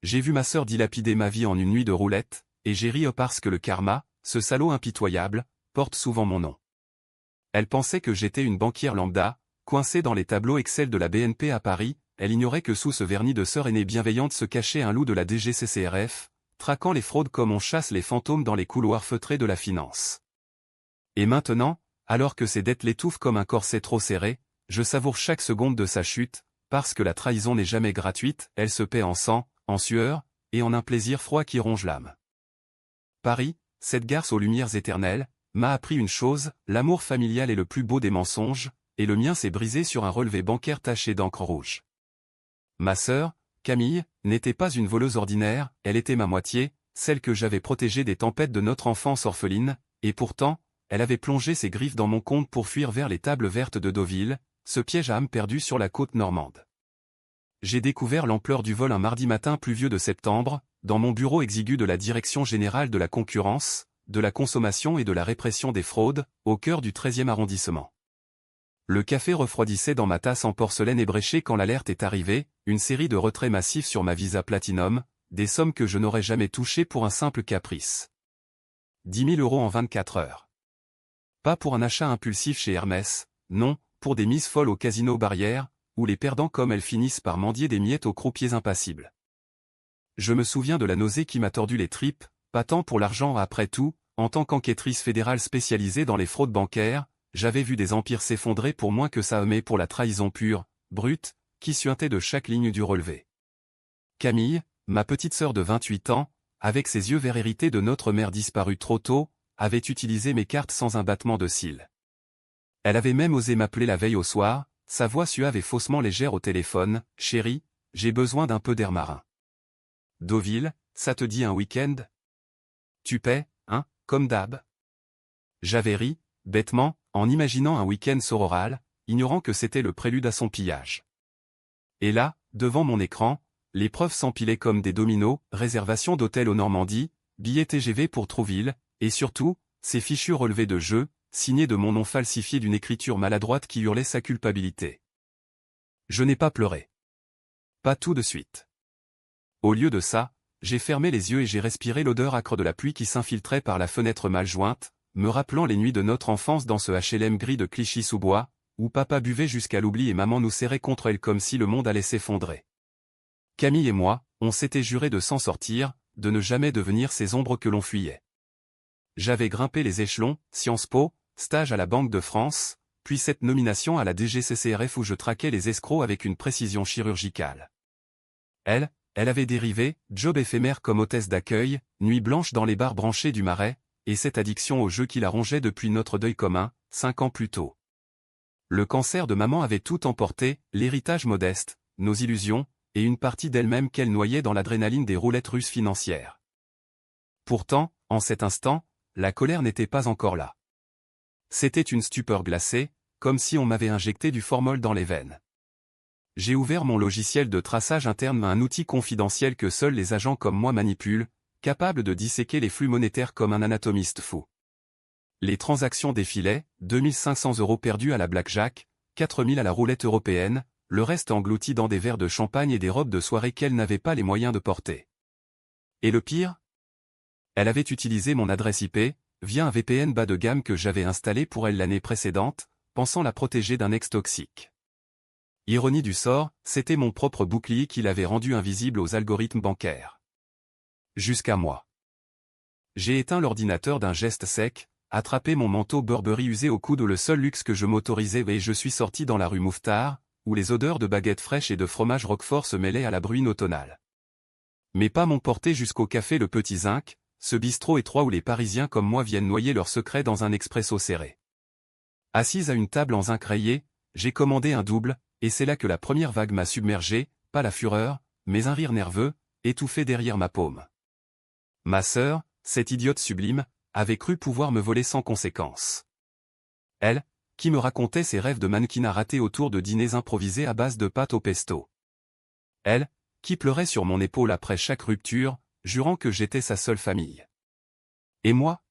J'ai vu ma sœur dilapider ma vie en une nuit de roulette, et j'ai ri parce que le karma, ce salaud impitoyable, porte souvent mon nom. Elle pensait que j'étais une banquière lambda, coincée dans les tableaux Excel de la BNP à Paris. Elle ignorait que sous ce vernis de sœur aînée bienveillante se cachait un loup de la DGCCRF, traquant les fraudes comme on chasse les fantômes dans les couloirs feutrés de la finance. Et maintenant, alors que ses dettes l'étouffent comme un corset trop serré, je savoure chaque seconde de sa chute, parce que la trahison n'est jamais gratuite, elle se paie en sang, en sueur, et en un plaisir froid qui ronge l'âme. Paris, cette garce aux lumières éternelles, m'a appris une chose, l'amour familial est le plus beau des mensonges, et le mien s'est brisé sur un relevé bancaire taché d'encre rouge. Ma sœur, Camille, n'était pas une voleuse ordinaire, elle était ma moitié, celle que j'avais protégée des tempêtes de notre enfance orpheline, et pourtant, elle avait plongé ses griffes dans mon compte pour fuir vers les tables vertes de Deauville, ce piège à âme perdu sur la côte normande. J'ai découvert l'ampleur du vol un mardi matin pluvieux de septembre, dans mon bureau exigu de la Direction générale de la concurrence, de la consommation et de la répression des fraudes, au cœur du 13e arrondissement. Le café refroidissait dans ma tasse en porcelaine ébréchée quand l'alerte est arrivée, une série de retraits massifs sur ma Visa Platinum, des sommes que je n'aurais jamais touchées pour un simple caprice. 10 000 € en 24 heures. Pas pour un achat impulsif chez Hermès, non, pour des mises folles au casino Barrière, où les perdants comme elles finissent par mendier des miettes aux croupiers impassibles. Je me souviens de la nausée qui m'a tordu les tripes, pas tant pour l'argent après tout, en tant qu'enquêtrice fédérale spécialisée dans les fraudes bancaires, j'avais vu des empires s'effondrer pour moins que ça, mais pour la trahison pure, brute, qui suintait de chaque ligne du relevé. Camille, ma petite sœur de 28 ans, avec ses yeux verts hérités de notre mère disparue trop tôt, avait utilisé mes cartes sans un battement de cils. Elle avait même osé m'appeler la veille au soir, sa voix suave et faussement légère au téléphone, « Chérie, j'ai besoin d'un peu d'air marin. Deauville, ça te dit un week-end? Tu paies, hein, comme d'hab ?» J'avais ri, bêtement, en imaginant un week-end sororal, ignorant que c'était le prélude à son pillage. Et là, devant mon écran, les preuves s'empilaient comme des dominos, réservation d'hôtel au Normandie, billets TGV pour Trouville, et surtout, ces fichus relevés de jeu, signés de mon nom falsifié d'une écriture maladroite qui hurlait sa culpabilité. Je n'ai pas pleuré. Pas tout de suite. Au lieu de ça, j'ai fermé les yeux et j'ai respiré l'odeur âcre de la pluie qui s'infiltrait par la fenêtre mal jointe, me rappelant les nuits de notre enfance dans ce HLM gris de Clichy-sous-Bois, où papa buvait jusqu'à l'oubli et maman nous serrait contre elle comme si le monde allait s'effondrer. Camille et moi, on s'était juré de s'en sortir, de ne jamais devenir ces ombres que l'on fuyait. J'avais grimpé les échelons, Sciences Po, stage à la Banque de France, puis cette nomination à la DGCCRF où je traquais les escrocs avec une précision chirurgicale. Elle avait dérivé, job éphémère comme hôtesse d'accueil, nuit blanche dans les bars branchés du Marais, et cette addiction au jeu qui la rongeait depuis notre deuil commun, 5 ans plus tôt. Le cancer de maman avait tout emporté, l'héritage modeste, nos illusions, et une partie d'elle-même qu'elle noyait dans l'adrénaline des roulettes russes financières. Pourtant, en cet instant, la colère n'était pas encore là. C'était une stupeur glacée, comme si on m'avait injecté du formol dans les veines. J'ai ouvert mon logiciel de traçage interne, un outil confidentiel que seuls les agents comme moi manipulent, capable de disséquer les flux monétaires comme un anatomiste fou. Les transactions défilaient, 2 500 € perdus à la blackjack, 4 000 à la roulette européenne, le reste englouti dans des verres de champagne et des robes de soirée qu'elle n'avait pas les moyens de porter. Et le pire? Elle avait utilisé mon adresse IP, via un VPN bas de gamme que j'avais installé pour elle l'année précédente, pensant la protéger d'un ex toxique. Ironie du sort, c'était mon propre bouclier qui l'avait rendu invisible aux algorithmes bancaires. Jusqu'à moi. J'ai éteint l'ordinateur d'un geste sec, attrapé mon manteau Burberry usé au coude, le seul luxe que je m'autorisais, et je suis sorti dans la rue Mouffetard, où les odeurs de baguettes fraîches et de fromage Roquefort se mêlaient à la bruine automnale. Mes pas m'ont porté jusqu'au café Le Petit Zinc, ce bistrot étroit où les Parisiens comme moi viennent noyer leurs secrets dans un expresso serré. Assise à une table en zinc rayé, j'ai commandé un double, et c'est là que la première vague m'a submergé, pas la fureur, mais un rire nerveux, étouffé derrière ma paume. Ma sœur, cette idiote sublime, avait cru pouvoir me voler sans conséquence. Elle, qui me racontait ses rêves de mannequinat ratés autour de dîners improvisés à base de pâte au pesto. Elle, qui pleurait sur mon épaule après chaque rupture, jurant que j'étais sa seule famille. Et moi?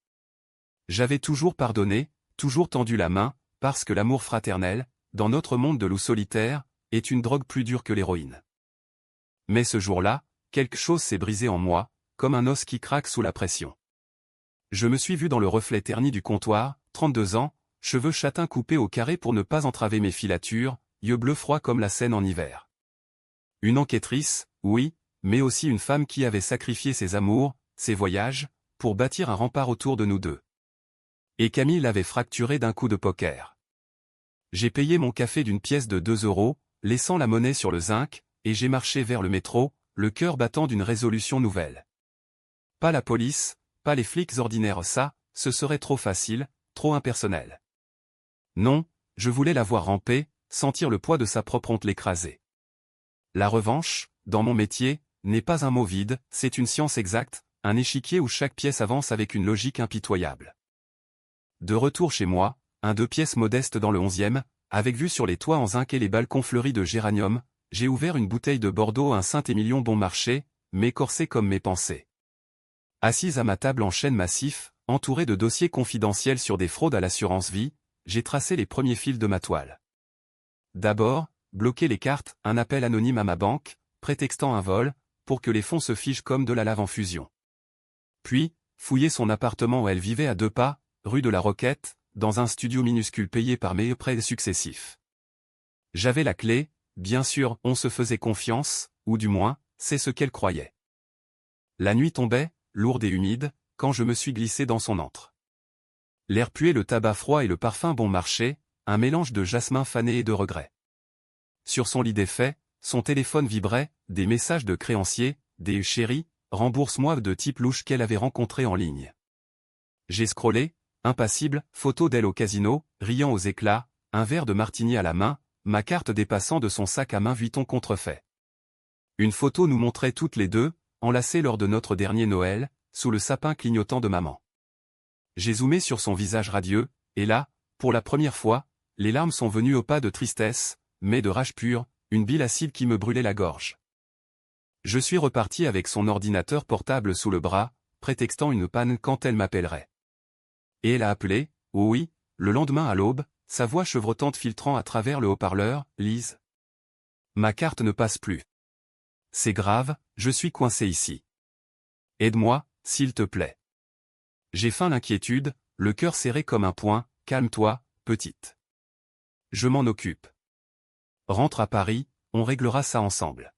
J'avais toujours pardonné, toujours tendu la main, parce que l'amour fraternel, dans notre monde de loup solitaire, est une drogue plus dure que l'héroïne. Mais ce jour-là, quelque chose s'est brisé en moi, comme un os qui craque sous la pression. Je me suis vu dans le reflet terni du comptoir, 32 ans, cheveux châtains coupés au carré pour ne pas entraver mes filatures, yeux bleus froids comme la Seine en hiver. Une enquêtrice, oui, mais aussi une femme qui avait sacrifié ses amours, ses voyages, pour bâtir un rempart autour de nous deux. Et Camille l'avait fracturé d'un coup de poker. J'ai payé mon café d'une pièce de 2 €, laissant la monnaie sur le zinc, et j'ai marché vers le métro, le cœur battant d'une résolution nouvelle. Pas la police, pas les flics ordinaires, ça, ce serait trop facile, trop impersonnel. Non, je voulais la voir ramper, sentir le poids de sa propre honte l'écraser. La revanche, dans mon métier, n'est pas un mot vide, c'est une science exacte, un échiquier où chaque pièce avance avec une logique impitoyable. De retour chez moi, un 2 pièces modeste dans le 11e, avec vue sur les toits en zinc et les balcons fleuris de géranium, j'ai ouvert une bouteille de Bordeaux à un Saint-Émilion bon marché, mais corsé comme mes pensées. Assise à ma table en chêne massif, entourée de dossiers confidentiels sur des fraudes à l'assurance vie, j'ai tracé les premiers fils de ma toile. D'abord, bloquer les cartes, un appel anonyme à ma banque, prétextant un vol, pour que les fonds se figent comme de la lave en fusion. Puis, fouiller son appartement où elle vivait à 2 pas, rue de la Roquette, dans un studio minuscule payé par mes prêts successifs. J'avais la clé, bien sûr, on se faisait confiance, ou du moins, c'est ce qu'elle croyait. La nuit tombait, lourde et humide, quand je me suis glissé dans son antre. L'air puait le tabac froid et le parfum bon marché, un mélange de jasmin fané et de regret. Sur son lit défait, son téléphone vibrait, des messages de créanciers, des « chéris », rembourse-moi de type louche qu'elle avait rencontré en ligne. J'ai scrollé, impassible, photo d'elle au casino, riant aux éclats, un verre de martini à la main, ma carte dépassant de son sac à main Vuitton contrefait. Une photo nous montrait toutes les deux, enlacées lors de notre dernier Noël, sous le sapin clignotant de maman. J'ai zoomé sur son visage radieux, et là, pour la première fois, les larmes sont venues au pas de tristesse, mais de rage pure, une bile acide qui me brûlait la gorge. Je suis reparti avec son ordinateur portable sous le bras, prétextant une panne quand elle m'appellerait. Et elle a appelé, oh oui, le lendemain à l'aube, sa voix chevrotante filtrant à travers le haut-parleur, « Lise. Ma carte ne passe plus. C'est grave, je suis coincé ici. Aide-moi, s'il te plaît. » J'ai feint l'inquiétude, le cœur serré comme un poing, « Calme-toi, petite. Je m'en occupe. Rentre à Paris, on réglera ça ensemble. »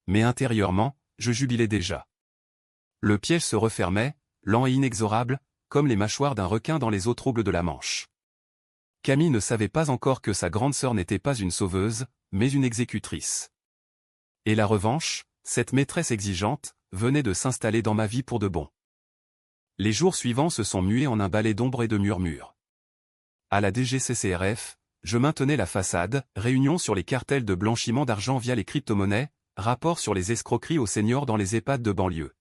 Mais intérieurement, je jubilais déjà. Le piège se refermait, lent et inexorable, comme les mâchoires d'un requin dans les eaux troubles de la Manche. Camille ne savait pas encore que sa grande sœur n'était pas une sauveuse, mais une exécutrice. Et la revanche, cette maîtresse exigeante, venait de s'installer dans ma vie pour de bon. Les jours suivants se sont mués en un balai d'ombre et de murmures. À la DGCCRF, je maintenais la façade, réunion sur les cartels de blanchiment d'argent via les crypto-monnaies, rapport sur les escroqueries aux seniors dans les EHPAD de banlieue.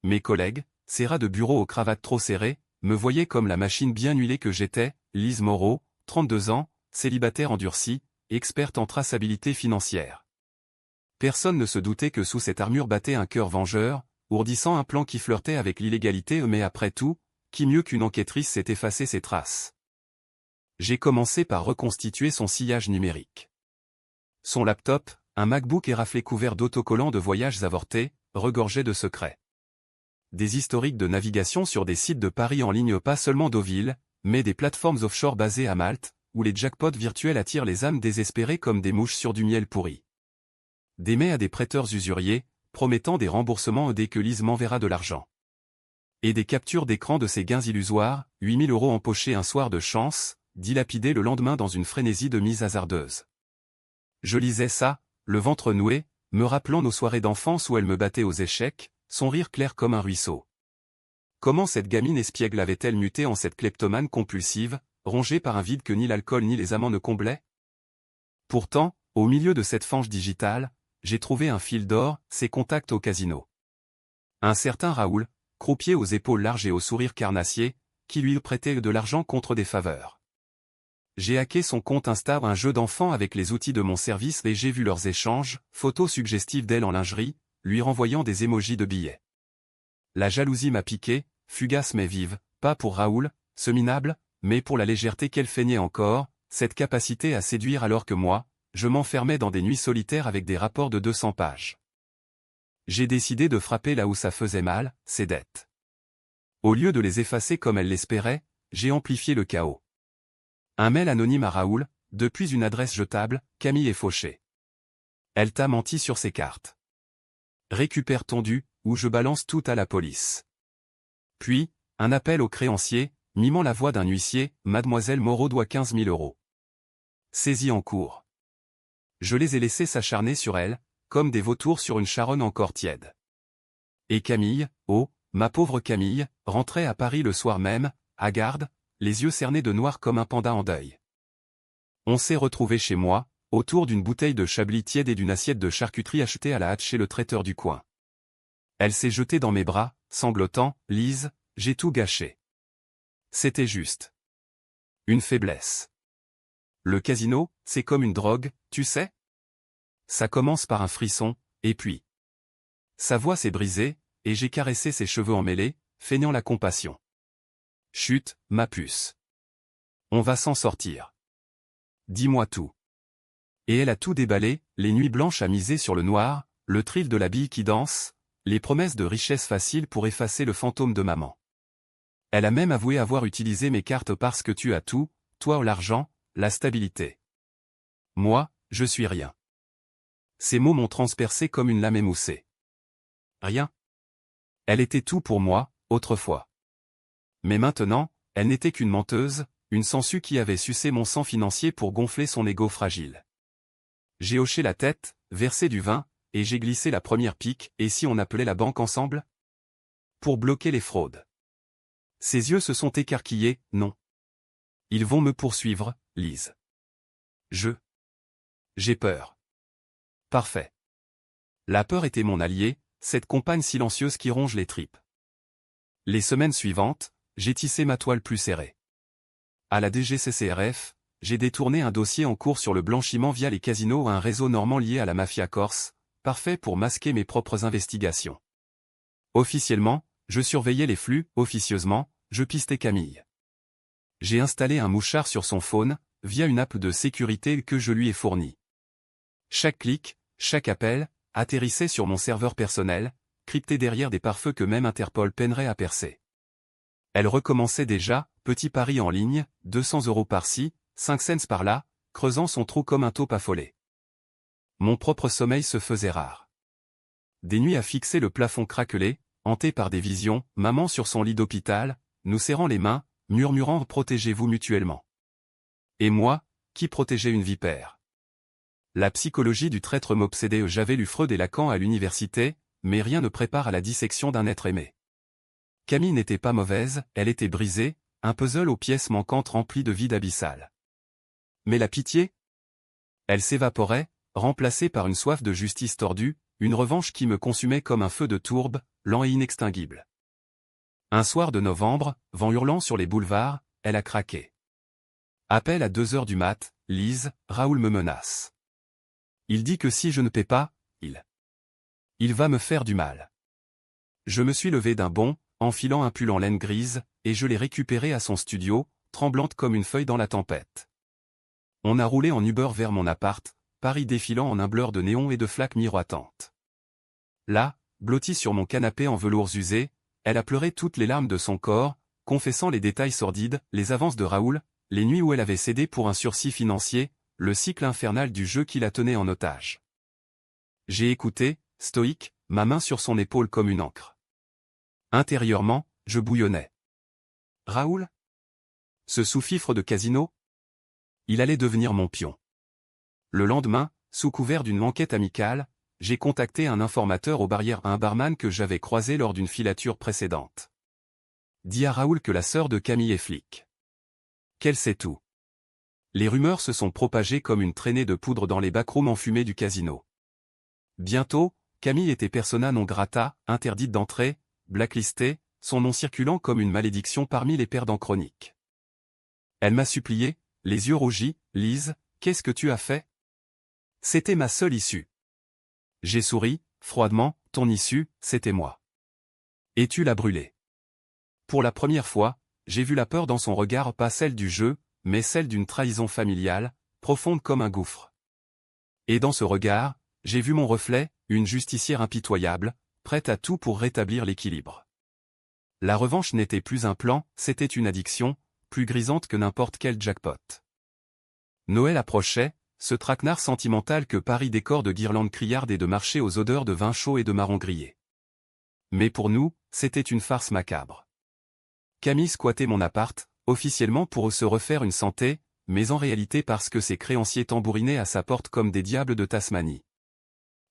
Mes collègues, ces rats de bureau aux cravates trop serrées, me voyaient comme la machine bien huilée que j'étais, Lise Moreau, 32 ans, célibataire endurci, experte en traçabilité financière. Personne ne se doutait que sous cette armure battait un cœur vengeur, ourdissant un plan qui flirtait avec l'illégalité, mais après tout, qui mieux qu'une enquêtrice sait effacer ses traces. J'ai commencé par reconstituer son sillage numérique. Son laptop, un MacBook éraflé couvert d'autocollants de voyages avortés, regorgeait de secrets. Des historiques de navigation sur des sites de paris en ligne, pas seulement Deauville, mais des plateformes offshore basées à Malte, où les jackpots virtuels attirent les âmes désespérées comme des mouches sur du miel pourri. Des mails à des prêteurs usuriers, promettant des remboursements dès que Lise m'enverra de l'argent. Et des captures d'écran de ces gains illusoires, 8 000 € empochés un soir de chance, dilapidés le lendemain dans une frénésie de mise hasardeuse. Je lisais ça, le ventre noué, me rappelant nos soirées d'enfance où elle me battait aux échecs, son rire clair comme un ruisseau. Comment cette gamine espiègle avait-elle muté en cette kleptomane compulsive, rongée par un vide que ni l'alcool ni les amants ne comblaient? Pourtant, au milieu de cette fange digitale, j'ai trouvé un fil d'or, ses contacts au casino. Un certain Raoul, croupier aux épaules larges et au sourire carnassier, qui lui prêtait de l'argent contre des faveurs. J'ai hacké son compte Insta, un jeu d'enfant avec les outils de mon service, et j'ai vu leurs échanges, photos suggestives d'elle en lingerie, lui renvoyant des émojis de billets. La jalousie m'a piqué, fugace mais vive, pas pour Raoul, ce minable, mais pour la légèreté qu'elle feignait encore, cette capacité à séduire alors que moi, je m'enfermais dans des nuits solitaires avec des rapports de 200 pages. J'ai décidé de frapper là où ça faisait mal, ses dettes. Au lieu de les effacer comme elle l'espérait, j'ai amplifié le chaos. Un mail anonyme à Raoul, depuis une adresse jetable, Camille est fauchée. Elle t'a menti sur ses cartes. Récupère ton dû, ou je balance tout à la police. Puis, un appel au créancier, mimant la voix d'un huissier, Mademoiselle Moreau doit 15 000 €. Saisie en cours. Je les ai laissés s'acharner sur elle, comme des vautours sur une charogne encore tiède. Et Camille, oh, ma pauvre Camille, rentrait à Paris le soir même, hagarde, les yeux cernés de noir comme un panda en deuil. On s'est retrouvés chez moi, autour d'une bouteille de chablis tiède et d'une assiette de charcuterie achetée à la hâte chez le traiteur du coin. Elle s'est jetée dans mes bras, sanglotant, « Lise, j'ai tout gâché. » C'était juste. Une faiblesse. Le casino, c'est comme une drogue, tu sais? Ça commence par un frisson, et puis... Sa voix s'est brisée, et j'ai caressé ses cheveux emmêlés, feignant la compassion. Chut, ma puce. On va s'en sortir. Dis-moi tout. Et elle a tout déballé, les nuits blanches à miser sur le noir, le thrill de la bille qui danse, les promesses de richesse facile pour effacer le fantôme de maman. Elle a même avoué avoir utilisé mes cartes parce que tu as tout, toi l'argent, la stabilité. Moi, je suis rien. Ces mots m'ont transpercé comme une lame émoussée. Rien. Elle était tout pour moi, autrefois. Mais maintenant, elle n'était qu'une menteuse, une sangsue qui avait sucé mon sang financier pour gonfler son ego fragile. J'ai hoché la tête, versé du vin, et j'ai glissé la première pique, et si on appelait la banque ensemble? Pour bloquer les fraudes. Ses yeux se sont écarquillés, non. Ils vont me poursuivre, Lise. J'ai peur. Parfait. La peur était mon allié, cette compagne silencieuse qui ronge les tripes. Les semaines suivantes, j'ai tissé ma toile plus serrée. À la DGCCRF, j'ai détourné un dossier en cours sur le blanchiment via les casinos à un réseau normand lié à la mafia corse, parfait pour masquer mes propres investigations. Officiellement, je surveillais les flux, officieusement, je pistais Camille. J'ai installé un mouchard sur son phone, via une app de sécurité que je lui ai fournie. Chaque clic, chaque appel, atterrissait sur mon serveur personnel, crypté derrière des pare-feux que même Interpol peinerait à percer. Elle recommençait déjà, petit pari en ligne, 200 € par-ci, 5 cents par-là, creusant son trou comme un taupe affolé. Mon propre sommeil se faisait rare. Des nuits à fixer le plafond craquelé, hanté par des visions, maman sur son lit d'hôpital, nous serrant les mains, murmurant « protégez-vous mutuellement ». Et moi, qui protégeais une vipère. La psychologie du traître m'obsédait, j'avais lu Freud et Lacan à l'université, mais rien ne prépare à la dissection d'un être aimé. Camille n'était pas mauvaise, elle était brisée, un puzzle aux pièces manquantes rempli de vide abyssal. Mais la pitié? Elle s'évaporait, remplacée par une soif de justice tordue, une revanche qui me consumait comme un feu de tourbe, lent et inextinguible. Un soir de novembre, vent hurlant sur les boulevards, elle a craqué. Appel à 2 heures du mat, Lise, Raoul me menace. Il dit que si je ne paie pas, il va me faire du mal. Je me suis levé d'un bond, enfilant un pull en laine grise, et je l'ai récupéré à son studio, tremblante comme une feuille dans la tempête. On a roulé en Uber vers mon appart, Paris défilant en un blur de néon et de flaques miroitantes. Là, blottie sur mon canapé en velours usé, elle a pleuré toutes les larmes de son corps, confessant les détails sordides, les avances de Raoul, les nuits où elle avait cédé pour un sursis financier, le cycle infernal du jeu qui la tenait en otage. J'ai écouté, stoïque, ma main sur son épaule comme une ancre. Intérieurement, je bouillonnais. Raoul? Ce sous-fifre de casino? Il allait devenir mon pion. Le lendemain, sous couvert d'une enquête amicale, j'ai contacté un informateur aux barrières, un barman que j'avais croisé lors d'une filature précédente. Dis à Raoul que la sœur de Camille est flic. Qu'elle sait tout. Les rumeurs se sont propagées comme une traînée de poudre dans les backrooms enfumés du casino. Bientôt, Camille était persona non grata, interdite d'entrée, blacklistée, son nom circulant comme une malédiction parmi les perdants chroniques. Elle m'a supplié, les yeux rougis, « Lise, qu'est-ce que tu as fait ?» C'était ma seule issue. J'ai souri, froidement, ton issue, c'était moi. Et tu l'as brûlée. Pour la première fois, j'ai vu la peur dans son regard, pas celle du jeu, mais celle d'une trahison familiale, profonde comme un gouffre. Et dans ce regard, j'ai vu mon reflet, une justicière impitoyable, prête à tout pour rétablir l'équilibre. La revanche n'était plus un plan, c'était une addiction, plus grisante que n'importe quel jackpot. Noël approchait, ce traquenard sentimental que Paris décore de guirlandes criardes et de marchés aux odeurs de vin chaud et de marrons grillés. Mais pour nous, c'était une farce macabre. Camille squattait mon appart, officiellement pour se refaire une santé, mais en réalité parce que ses créanciers tambourinaient à sa porte comme des diables de Tasmanie.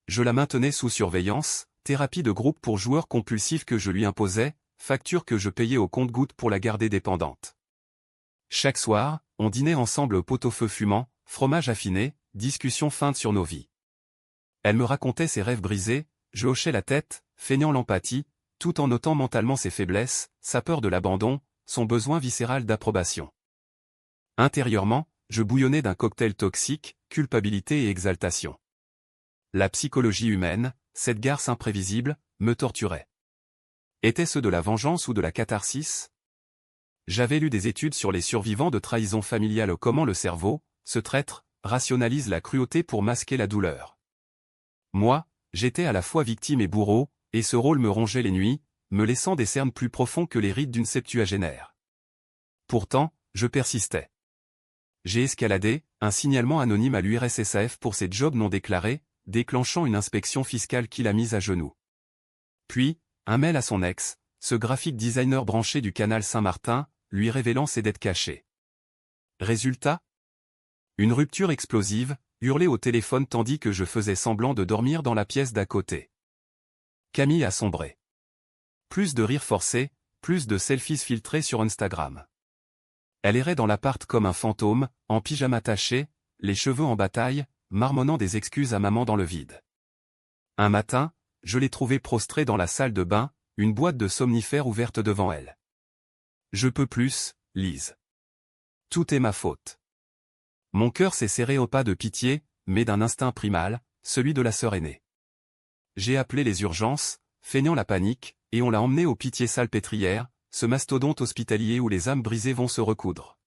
Je la maintenais sous surveillance, thérapie de groupe pour joueurs compulsifs que je lui imposais, facture que je payais au compte-gouttes pour la garder dépendante. Chaque soir, on dînait ensemble au pot-au-feu fumant, fromage affiné, discussion feinte sur nos vies. Elle me racontait ses rêves brisés, je hochais la tête, feignant l'empathie, tout en notant mentalement ses faiblesses, sa peur de l'abandon, son besoin viscéral d'approbation. Intérieurement, je bouillonnais d'un cocktail toxique, culpabilité et exaltation. La psychologie humaine, cette garce imprévisible, me torturait. Était-ce de la vengeance ou de la catharsis? J'avais lu des études sur les survivants de trahison familiale, comment le cerveau, ce traître, rationalise la cruauté pour masquer la douleur. Moi, j'étais à la fois victime et bourreau, et ce rôle me rongeait les nuits, me laissant des cernes plus profonds que les rides d'une septuagénaire. Pourtant, je persistais. J'ai escaladé, un signalement anonyme à l'URSSAF pour ses jobs non déclarés, déclenchant une inspection fiscale qui l'a mise à genoux. Puis, un mail à son ex, ce graphic designer branché du canal Saint-Martin, lui révélant ses dettes cachées. Résultat? Une rupture explosive, hurlée au téléphone tandis que je faisais semblant de dormir dans la pièce d'à côté. Camille a sombré. Plus de rires forcés, plus de selfies filtrés sur Instagram. Elle errait dans l'appart comme un fantôme, en pyjama taché, les cheveux en bataille, marmonnant des excuses à maman dans le vide. Un matin, je l'ai trouvée prostrée dans la salle de bain, une boîte de somnifères ouverte devant elle. Je peux plus, Lise. Tout est ma faute. Mon cœur s'est serré au pas de pitié, mais d'un instinct primal, celui de la sœur aînée. J'ai appelé les urgences, feignant la panique, et on l'a emmenée au Pitié-Salpêtrière, ce mastodonte hospitalier où les âmes brisées vont se recoudre.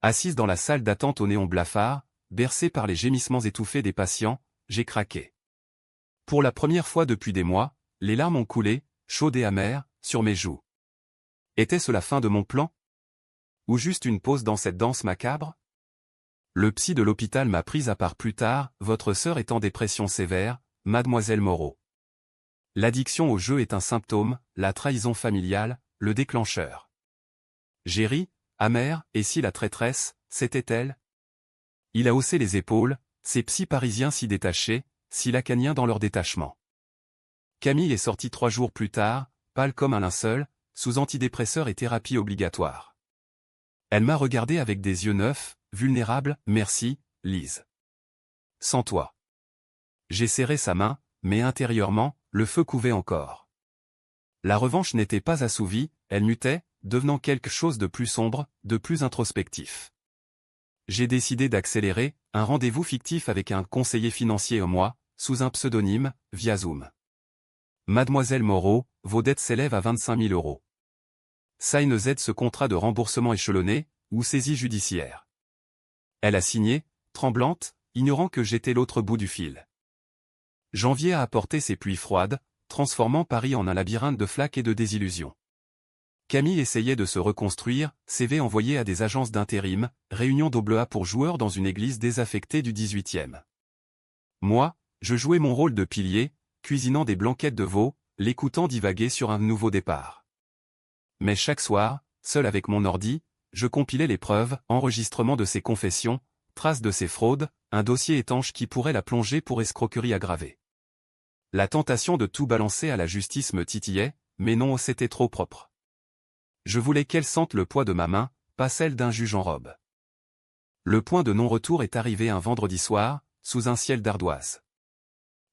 Assise dans la salle d'attente au néon blafard, bercée par les gémissements étouffés des patients, j'ai craqué. Pour la première fois depuis des mois, les larmes ont coulé, chaudes et amères, sur mes joues. Était-ce la fin de mon plan? Ou juste une pause dans cette danse macabre? Le psy de l'hôpital m'a prise à part plus tard, votre sœur est en dépression sévère, mademoiselle Moreau. L'addiction au jeu est un symptôme, la trahison familiale, le déclencheur. J'ai ri, amer, et si la traîtresse, c'était elle? Il a haussé les épaules, ces psys parisiens si détachés, si lacaniens dans leur détachement. Camille est sortie 3 jours plus tard, pâle comme un linceul, sous antidépresseurs et thérapie obligatoire. Elle m'a regardé avec des yeux neufs, vulnérables, merci, Lise. Sans toi. J'ai serré sa main, mais intérieurement, le feu couvait encore. La revanche n'était pas assouvie, elle mutait, devenant quelque chose de plus sombre, de plus introspectif. J'ai décidé d'accélérer, un rendez-vous fictif avec un conseiller financier et moi, sous un pseudonyme, via Zoom. Mademoiselle Moreau, vos dettes s'élèvent à 25 000 euros. Signez ce contrat de remboursement échelonné, ou saisie judiciaire. Elle a signé, tremblante, ignorant que j'étais l'autre bout du fil. Janvier a apporté ses pluies froides, transformant Paris en un labyrinthe de flaques et de désillusions. Camille essayait de se reconstruire, CV envoyé à des agences d'intérim, réunion AA pour joueurs dans une église désaffectée du 18e. Moi, je jouais mon rôle de pilier, cuisinant des blanquettes de veau, l'écoutant divaguer sur un nouveau départ. Mais chaque soir, seul avec mon ordi, je compilais les preuves, enregistrement de ses confessions, traces de ses fraudes, un dossier étanche qui pourrait la plonger pour escroquerie aggravée. La tentation de tout balancer à la justice me titillait, mais non, c'était trop propre. Je voulais qu'elle sente le poids de ma main, pas celle d'un juge en robe. Le point de non-retour est arrivé un vendredi soir, sous un ciel d'ardoise.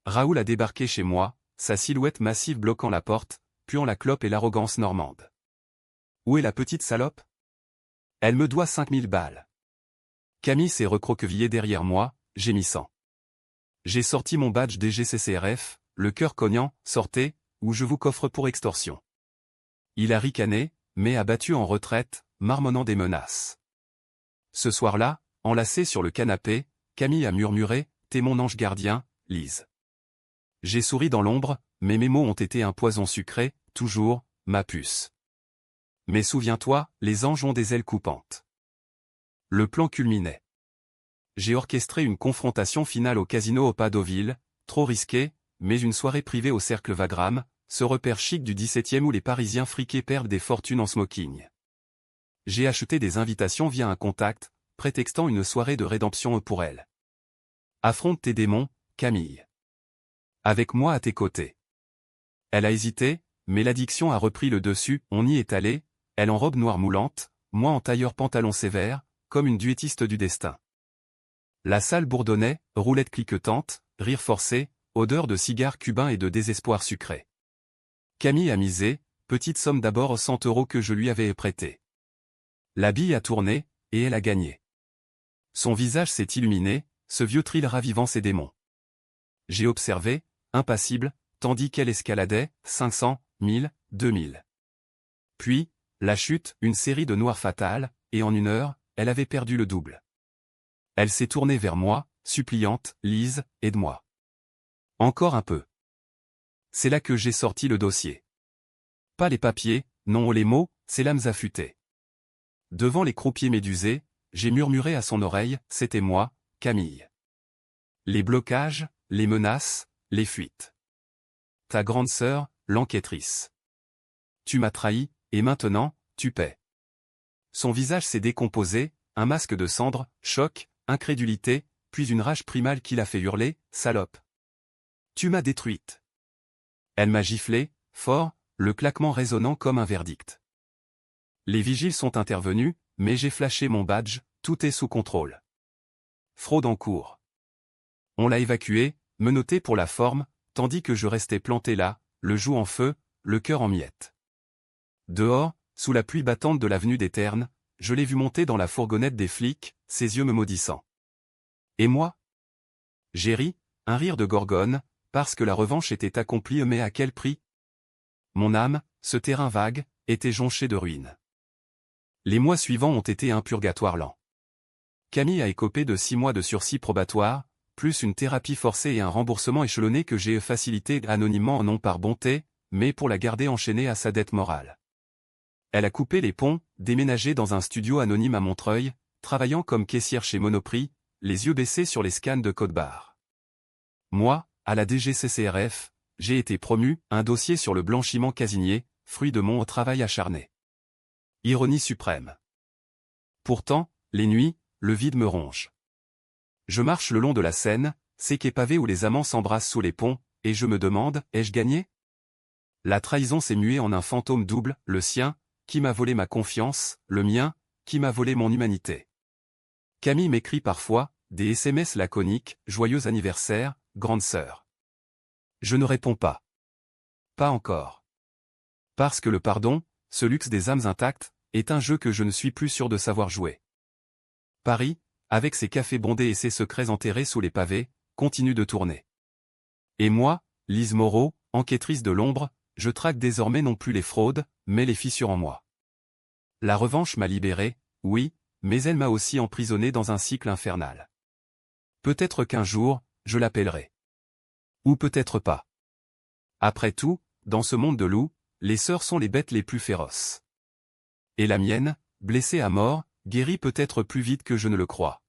Raoul a débarqué chez moi, sa silhouette massive bloquant la porte, puant la clope et l'arrogance normande. Où est la petite salope? Elle me doit 5000 balles. Camille s'est recroquevillée derrière moi, gémissant. J'ai sorti mon badge DGCCRF, le cœur cognant, sortez, ou je vous coffre pour extorsion. Il a ricané, mais a battu en retraite, marmonnant des menaces. Ce soir-là, enlacé sur le canapé, Camille a murmuré, t'es mon ange gardien, Lise. J'ai souri dans l'ombre, mais mes mots ont été un poison sucré, toujours, ma puce. Mais souviens-toi, les anges ont des ailes coupantes. Le plan culminait. J'ai orchestré une confrontation finale au casino au Pas Deauville, trop risqué, mais une soirée privée au Cercle Wagram, ce repère chic du 17e où les Parisiens friqués perdent des fortunes en smoking. J'ai acheté des invitations via un contact, prétextant une soirée de rédemption pour elle. Affronte tes démons, Camille. Avec moi à tes côtés. Elle a hésité, mais l'addiction a repris le dessus, on y est allé, elle en robe noire moulante, moi en tailleur pantalon sévère, comme une duettiste du destin. La salle bourdonnait, roulettes cliquetantes, rires forcés, odeur de cigares cubains et de désespoir sucré. Camille a misé, petite somme d'abord 100 € que je lui avais prêté. La bille a tourné, et elle a gagné. Son visage s'est illuminé, ce vieux thrill ravivant ses démons. J'ai observé, impassible, tandis qu'elle escaladait, 500, 1000, 2000. Puis, la chute, une série de noirs fatales, et en 1 heure, elle avait perdu le double. Elle s'est tournée vers moi, suppliante, Lise, aide-moi. Encore un peu. C'est là que j'ai sorti le dossier. Pas les papiers, non les mots, ces lames affûtées. Devant les croupiers médusés, j'ai murmuré à son oreille, c'était moi, Camille. Les blocages, les menaces, les fuites. Ta grande sœur, l'enquêtrice. Tu m'as trahi, et maintenant, tu paies. Son visage s'est décomposé, un masque de cendre, choc, incrédulité, puis une rage primale qui l'a fait hurler, salope. Tu m'as détruite. Elle m'a giflé, fort, le claquement résonnant comme un verdict. Les vigiles sont intervenus, mais j'ai flashé mon badge, tout est sous contrôle. Fraude en cours. On l'a évacué, menotté pour la forme, tandis que je restais planté là, le joug en feu, le cœur en miettes. Dehors, sous la pluie battante de l'avenue des Ternes, je l'ai vu monter dans la fourgonnette des flics, ses yeux me maudissant. Et moi? J'ai ri, un rire de gorgone, parce que la revanche était accomplie, mais à quel prix? Mon âme, ce terrain vague, était jonché de ruines. Les mois suivants ont été un purgatoire lent. Camille a écopé de 6 mois de sursis probatoire, plus une thérapie forcée et un remboursement échelonné que j'ai facilité anonymement non par bonté, mais pour la garder enchaînée à sa dette morale. Elle a coupé les ponts, déménagé dans un studio anonyme à Montreuil, travaillant comme caissière chez Monoprix, les yeux baissés sur les scans de code-barre. Moi, à la DGCCRF, j'ai été promu, un dossier sur le blanchiment casinier, fruit de mon travail acharné. Ironie suprême. Pourtant, les nuits, le vide me ronge. Je marche le long de la Seine, ces quais pavés où les amants s'embrassent sous les ponts, et je me demande, ai-je gagné? La trahison s'est muée en un fantôme double, le sien, qui m'a volé ma confiance, le mien, qui m'a volé mon humanité. Camille m'écrit parfois, des SMS laconiques, joyeux anniversaire, grande sœur. Je ne réponds pas. Pas encore. Parce que le pardon, ce luxe des âmes intactes, est un jeu que je ne suis plus sûr de savoir jouer. Paris, avec ses cafés bondés et ses secrets enterrés sous les pavés, continue de tourner. Et moi, Lise Moreau, enquêtrice de l'ombre, je traque désormais non plus les fraudes, mais les fissures en moi. La revanche m'a libéré, oui, mais elle m'a aussi emprisonné dans un cycle infernal. Peut-être qu'un jour, je l'appellerai. Ou peut-être pas. Après tout, dans ce monde de loups, les sœurs sont les bêtes les plus féroces. Et la mienne, blessée à mort, guérit peut-être plus vite que je ne le crois.